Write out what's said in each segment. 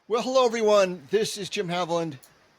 Well, hello everyone. This is Jim Haviland,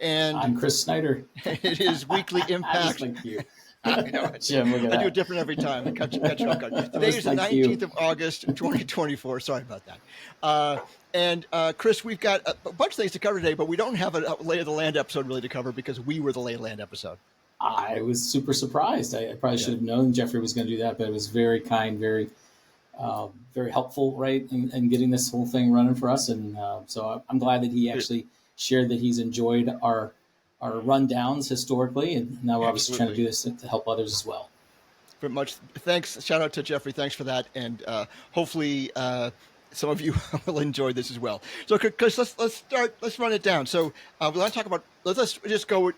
and I'm Kris Snyder. it is Weekly I just Impact. like you. I know it. Jim, look at I do it that. different every time. I catch you off guard. I Today is was the like you. 19th of August, 2024. Sorry about that. And Kris, we've got a bunch of things to cover today, but we don't have a lay of the land episode really to cover because we were the lay of the land episode. I was super surprised. I probably should have known Jeffrey was going to do that, but it was very kind, very helpful, right, in getting this whole thing running for us. And so I'm glad that he actually shared that he's enjoyed our rundowns historically, and now we're obviously trying to do this to help others as well. Very much. Thanks. Shout out to Jeffrey. Thanks for that. And hopefully some of you will enjoy this as well. So, Kris, let's run it down. So we want to talk about, let's just go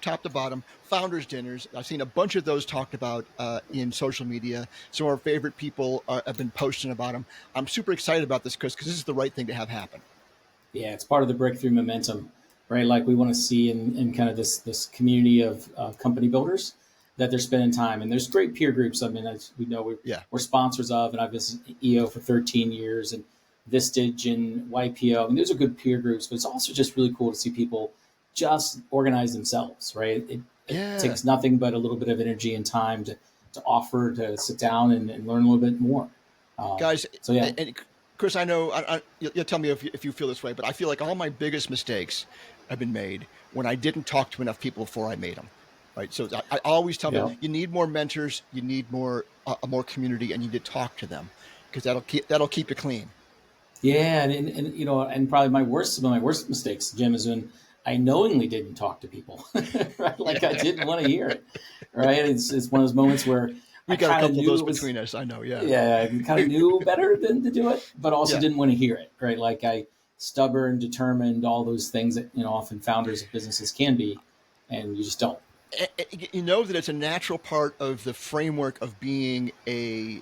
top to bottom. Founders dinners. I've seen a bunch of those talked about in social media. Some of our favorite people have been posting about them. I'm super excited about this, Kris, because this is the right thing to have happen. Yeah, it's part of the breakthrough momentum, right? Like we want to see in kind of this community of company builders that they're spending time. And there's great peer groups. I mean, as we know, we're sponsors of, and I've been EO for 13 years, and Vistage and YPO. I mean, those are good peer groups, but it's also just really cool to see people just organize themselves, right? It takes nothing but a little bit of energy and time to offer to sit down and learn a little bit more. Guys, so yeah. And Kris, I know, you'll tell me if you feel this way, but I feel like all my biggest mistakes have been made when I didn't talk to enough people before I made them. Right. So I always tell them you need more mentors, you need more community, and you need to talk to them because that'll keep you clean. Yeah, and you know, and probably one of my worst mistakes, Jim, is when I knowingly didn't talk to people, right? Like I didn't want to hear it, right? It's one of those moments where we got a couple of those between us. I know, yeah, I kind of knew better than to do it, but also didn't want to hear it, right? Like I stubborn, determined, all those things that often founders of businesses can be, and you just don't. You know that it's a natural part of the framework of being a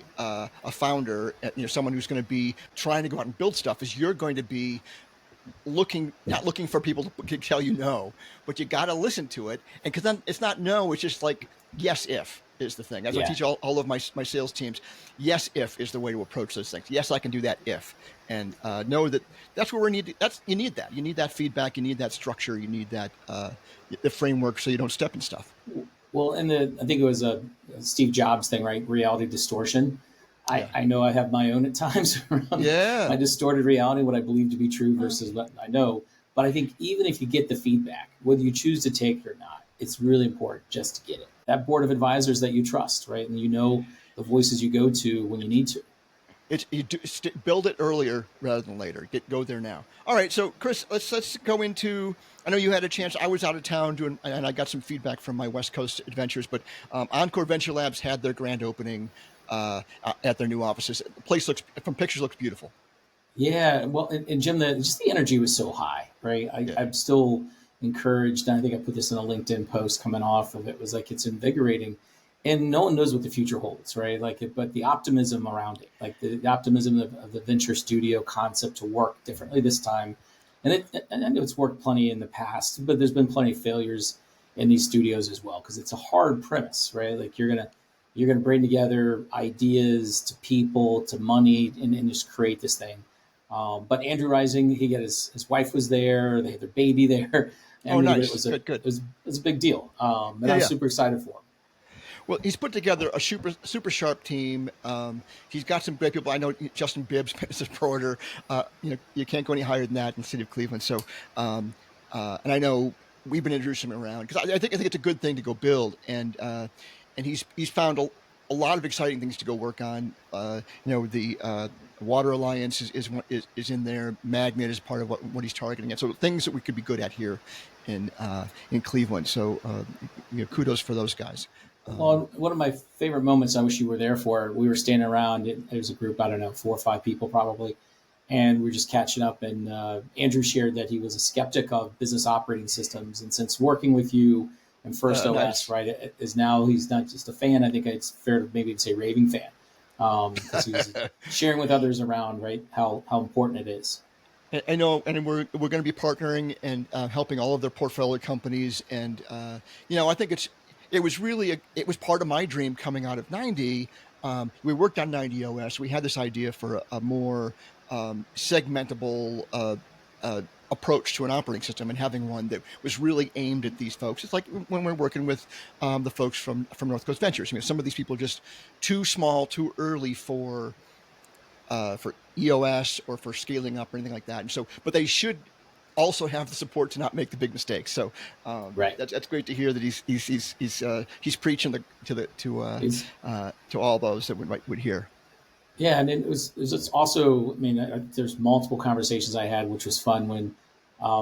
founder, someone who's going to be trying to go out and build stuff, is you're going to be not looking for people to tell you no, but you got to listen to it. And because then it's not no, it's just like yes, if is the thing. As I teach all of my sales teams, yes, if is the way to approach those things. Yes, I can do that if, and know that's where we need. You need that. You need that feedback. You need that structure. You need that the framework so you don't step in stuff. Well, and I think it was a Steve Jobs thing, right? Reality distortion. I know I have my own at times around my distorted reality, what I believe to be true versus what I know. But I think even if you get the feedback, whether you choose to take it or not, it's really important just to get it. That board of advisors that you trust, right? And the voices you go to when you need to. Build it earlier rather than later. Go there now. All right, so Kris, let's go into. I know you had a chance. I was out of town and I got some feedback from my West Coast adventures. But Encore Venture Labs had their grand opening at their new offices. The place from pictures looks beautiful. Yeah, well, and Jim, just the energy was so high, right? I'm still encouraged, and I think I put this in a LinkedIn post coming off of it. Was like it's invigorating. And no one knows what the future holds, right? But the optimism around it, like the optimism of the venture studio concept to work differently this time. And I know it's worked plenty in the past, but there's been plenty of failures in these studios as well, because it's a hard premise, right? Like you're gonna bring together ideas to people to money and just create this thing. But Andrew Rising, he got his wife was there, they had their baby there. And nice. It was a big deal. And I'm super excited for him. Well, he's put together a super sharp team. He's got some great people. I know Justin Bibbs is his promoter. You can't go any higher than that in the city of Cleveland. So, and I know we've been introducing him around because I think it's a good thing to go build. And he's found a lot of exciting things to go work on. The Water Alliance is in there. Magnet is part of what he's targeting at. So things that we could be good at here in Cleveland. So kudos for those guys. Well, one of my favorite moments, I wish you were there for, we were standing around, it was a group, I don't know, 4 or 5 people probably, and we were just catching up, and Andrew shared that he was a skeptic of business operating systems, and since working with you and First OS, nice. Right, is now he's not just a fan, I think it's fair to maybe say raving fan, because he was sharing with others around, right, how important it is. I know, and we're going to be partnering and helping all of their portfolio companies, and I think it was part of my dream coming out of 90. We worked on 90 OS. We had this idea for a more segmentable approach to an operating system, and having one that was really aimed at these folks. It's like when we're working with the folks from Encore Ventures. Some of these people are just too small, too early for EOS or for scaling up or anything like that. And so, but they should also have the support to not make the big mistakes. So Right. that's great to hear that he's preaching to all those that would hear. Yeah, and it's also, I mean, there's multiple conversations I had, which was fun when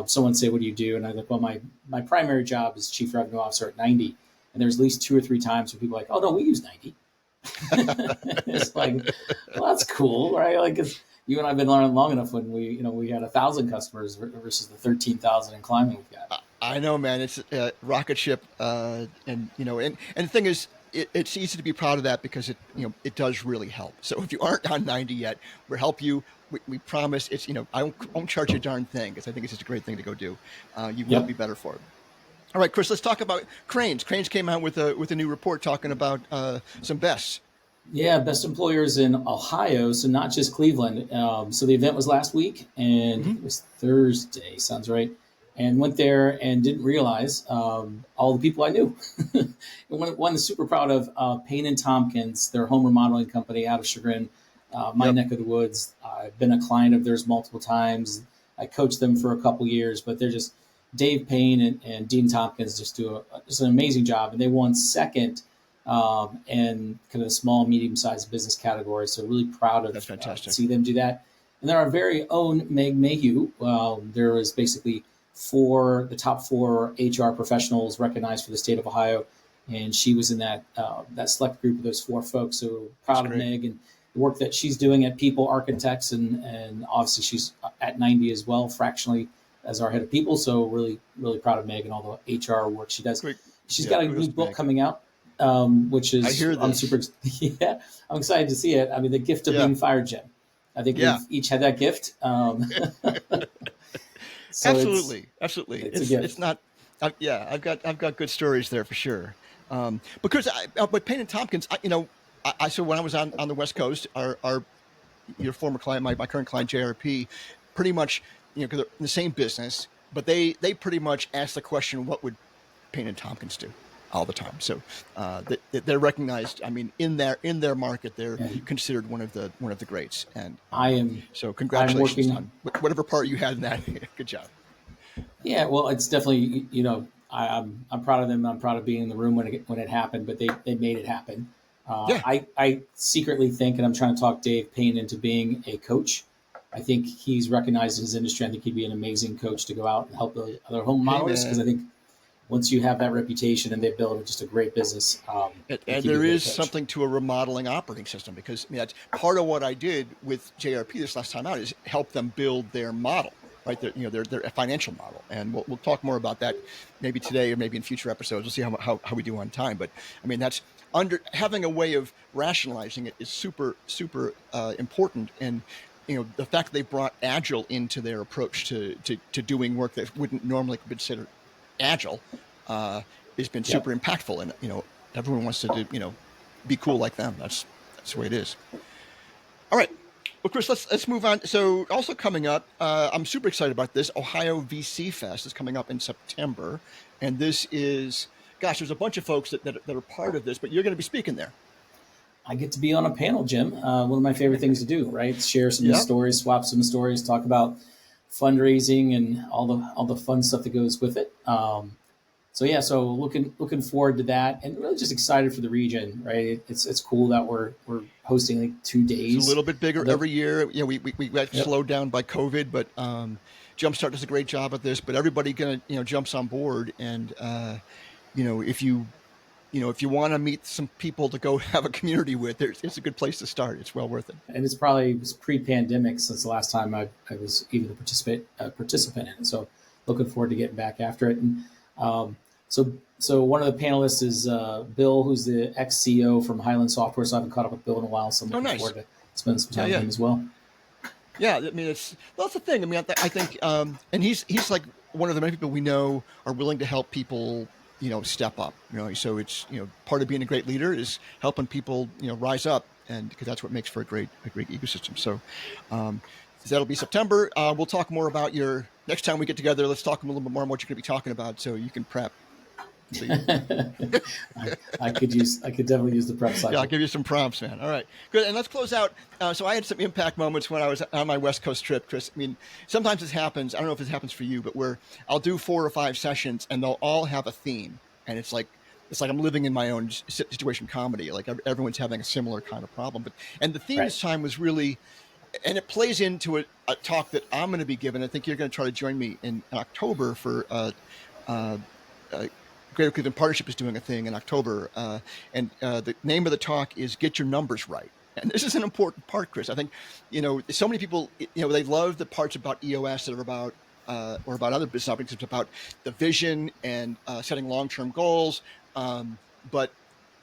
someone say, "What do you do?" And I'm like, "Well, my primary job is chief revenue officer at 90." And there's at least 2 or 3 times where people are like, "Oh no, we use 90." It's like, well, that's cool, right? Like, you and I've been learning long enough when we had 1,000 customers versus the 13,000 and climbing we've got. I know, man. It's a rocket ship, and the thing is, it's easy to be proud of that because it does really help. So if you aren't on 90 yet, we'll help you. We promise. It's I won't charge you a darn thing because I think it's just a great thing to go do. You will be better for it. All right, Kris, let's talk about Crain's. Crain's came out with a new report talking about some bests. Yeah, best employers in Ohio, so not just Cleveland. So the event was last week, and it was Thursday, sounds right. And went there and didn't realize all the people I knew. And one is super proud of Payne and Tompkins, their home remodeling company out of Chagrin, my neck of the woods. I've been a client of theirs multiple times. I coached them for a couple years, but they're just Dave Payne and Dean Tompkins just do just an amazing job, and they won second and kind of the small, medium-sized business category. So really proud of That's fantastic. See them do that. And then our very own Meg Mayhew. There was basically the top 4 HR professionals recognized for the state of Ohio, and she was in that select group of those 4 folks. So proud of Meg and the work that she's doing at People Architects, and obviously she's at 90 as well, fractionally as our head of people. So really, really proud of Meg and all the HR work she does. Great. She's got a new book coming out. Which is, I hear I'm this. super. Yeah, I'm excited to see it. I mean, the gift of being fired, Jim. I think we've each had that gift. So absolutely. It's not. I've got good stories there for sure. Because but Payne and Tompkins, so when I was on the West Coast, your former client, my current client JRP, pretty much because they're in the same business, but they pretty much asked the question, what would Payne and Tompkins do? All the time. So they're recognized. I mean, in their market, they're considered one of the greats. And so congratulations on whatever part you had in that. Good job. Yeah, well, it's definitely I'm proud of them. I'm proud of being in the room when it happened, but they made it happen. I secretly think, and I'm trying to talk Dave Payne into being a coach. I think he's recognized in his industry. I think he'd be an amazing coach to go out and help the other home modelers, because I think once you have that reputation and they build just a great business. And there is something to a remodeling operating system, because that's part of what I did with JRP this last time out, is help them build their model, right? Their financial model. And we'll talk more about that maybe today or maybe in future episodes. We'll see how we do on time. But I mean, that's having a way of rationalizing it is super, super important. And the fact that they brought Agile into their approach to doing work that wouldn't normally be considered Agile has been super impactful, and everyone wants to do be cool like them. That's the way it is. All right, well, Kris, let's move on. So also coming up, I'm super excited about this. Ohio VC Fest is coming up in September, and this is, gosh, there's a bunch of folks that are part of this, but you're going to be speaking there. I get to be on a panel, Jim. One of my favorite things to do, right? Share some stories, swap some stories, talk about fundraising and all the fun stuff that goes with it. So looking forward to that, and really just excited for the region, right? It's cool that we're hosting like 2 days. It's a little bit bigger every year. We got slowed down by COVID, but Jumpstart does a great job at this. But everybody jumps on board, and if you want to meet some people to go have a community with, it's a good place to start. It's well worth it. And it's pre-pandemic since the last time I was even a participant in it. So looking forward to getting back after it. And so one of the panelists is Bill, who's the ex-CEO from Highland Software. So I haven't caught up with Bill in a while. So I'm looking forward to spend some time with him as well. Yeah, I mean, that's the thing. I mean, I think, and he's like one of the many people we know are willing to help people step up, so it's, part of being a great leader is helping people, rise up, and because that's what makes for a great ecosystem. So, that'll be September. We'll talk more about your next time we get together. Let's talk a little bit more on what you're going to be talking about, so you can prep. So I could definitely use the prep cycle. Yeah, I'll give you some prompts, man. All right, good. And let's close out. So I had some impact moments when I was on my West Coast trip, Chris. I mean, sometimes this happens. I don't know if this happens for you, but where I'll do 4 or 5 sessions and they'll all have a theme, and it's like I'm living in my own situation comedy. Like everyone's having a similar kind of problem. And the theme this time was really, and it plays into a talk that I'm going to be giving. I think you're going to try to join me in October for Greater Cleveland Partnership is doing a thing in October, and the name of the talk is "Get Your Numbers Right." And this is an important part, Chris. I think, so many people, they love the parts about EOS that are about, or about other business opportunities, it's about the vision and setting long-term goals. But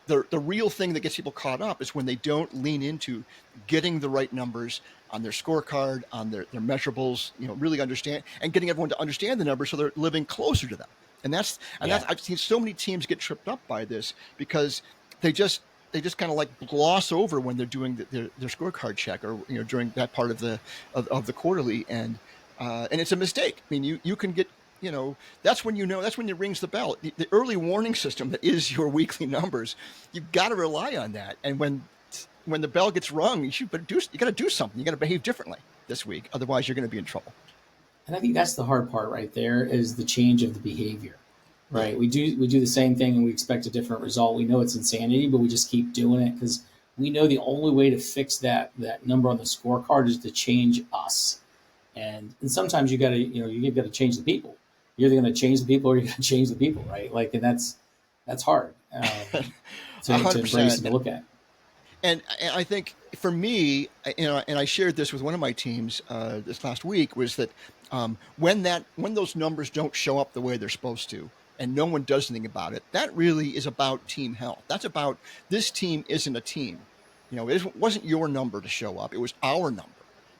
the real thing that gets people caught up is when they don't lean into getting the right numbers on their scorecard, on their measurables, really understand, and getting everyone to understand the numbers so they're living closer to them. And that's I've seen so many teams get tripped up by this because they just kind of like gloss over when they're doing their scorecard check, or during that part of the quarterly, and it's a mistake. I mean, you can get, that's when it rings the bell. The early warning system that is your weekly numbers, you've got to rely on that. And when the bell gets rung, you got to do something. You got to behave differently this week, otherwise you're going to be in trouble. And I think that's the hard part right there, is the change of the behavior, right? We do the same thing and we expect a different result. We know it's insanity, but we just keep doing it because we know the only way to fix that number on the scorecard is to change us. And sometimes you got to change the people. You're either going to change the people or you're going to change the people, right? Like, and that's hard to embrace and to look at. And I think for me, and I shared this with one of my teams this last week, was that when those numbers don't show up the way they're supposed to, and no one does anything about it, that really is about team health. That's about, this team isn't a team. It wasn't your number to show up. It was our number.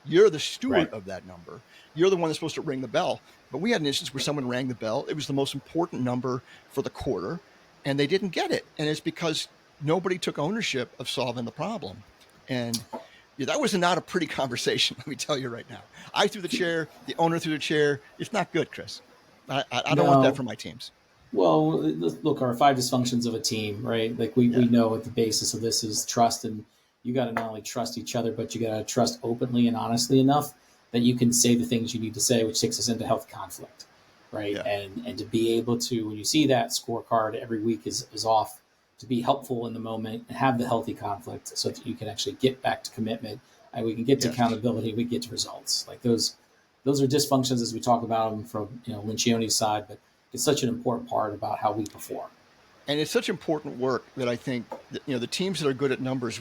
You're the steward of that number. You're the one that's supposed to ring the bell. But we had an instance where someone rang the bell. It was the most important number for the quarter, and they didn't get it. And it's because nobody took ownership of solving the problem. And that was not a pretty conversation, let me tell you right now. I threw the chair, the owner threw the chair. It's not good, Chris. I don't want that for my teams. Well, look, our 5 dysfunctions of a team, right? Like we know at the basis of this is trust, and you got to not only trust each other, but you got to trust openly and honestly enough that you can say the things you need to say, which takes us into healthy conflict, right? Yeah. And to be able to, when you see that scorecard every week is off, to be helpful in the moment and have the healthy conflict so that you can actually get back to commitment, and we can get to accountability, we get to results. Like those are dysfunctions as we talk about them from Lencioni's side, but it's such an important part about how we perform. And it's such important work that I think that, the teams that are good at numbers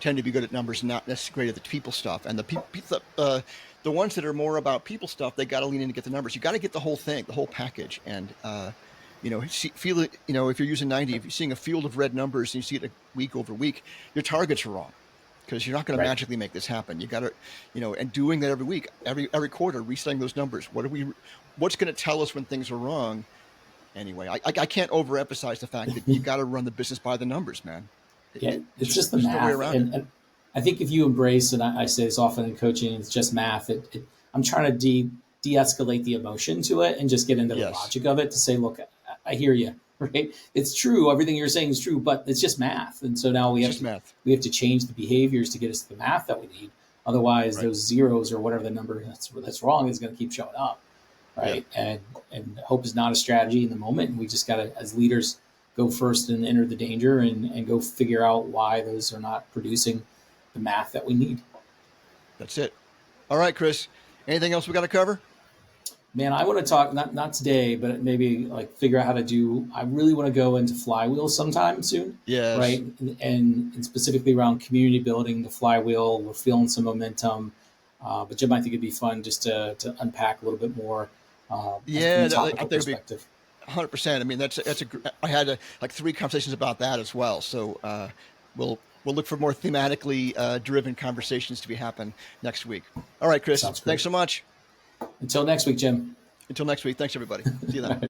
tend to be good at numbers, not necessarily at the people stuff. And the ones that are more about people stuff, they got to lean in to get the numbers. You got to get the whole thing, the whole package. And feel it. If you're using 90, if you're seeing a field of red numbers and you see it week over week, your targets are wrong, because you're not going to magically make this happen. You got to, and doing that every week, every quarter, resetting those numbers. What's going to tell us when things are wrong? Anyway, I can't overemphasize the fact that you got to run the business by the numbers, man. It's just the math. And I think if you embrace, and I say this often in coaching, it's just math. I'm trying to de-escalate the emotion to it and just get into the logic of it to say, look, I hear you, right? It's true. Everything you're saying is true, but it's just math. And so now we have to change the behaviors to get us to the math that we need. Otherwise, those zeros or whatever the number that's wrong is going to keep showing up, right? Yeah. And hope is not a strategy in the moment. And we just got to, as leaders, go first and enter the danger and go figure out why those are not producing the math that we need. That's it. All right, Chris. Anything else we got to cover? Man, I want to talk, not today, but maybe like figure out how to do, I really want to go into Flywheel sometime soon. Yes. Right. And specifically around community building, the Flywheel, we're feeling some momentum. But Jim, I think it'd be fun just to unpack a little bit more. From a topical perspective. 100%. I mean, I had like 3 conversations about that as well. So we'll look for more thematically driven conversations to be happen next week. All right, Chris. Thanks so much. Until next week, Jim. Until next week. Thanks, everybody. See you then.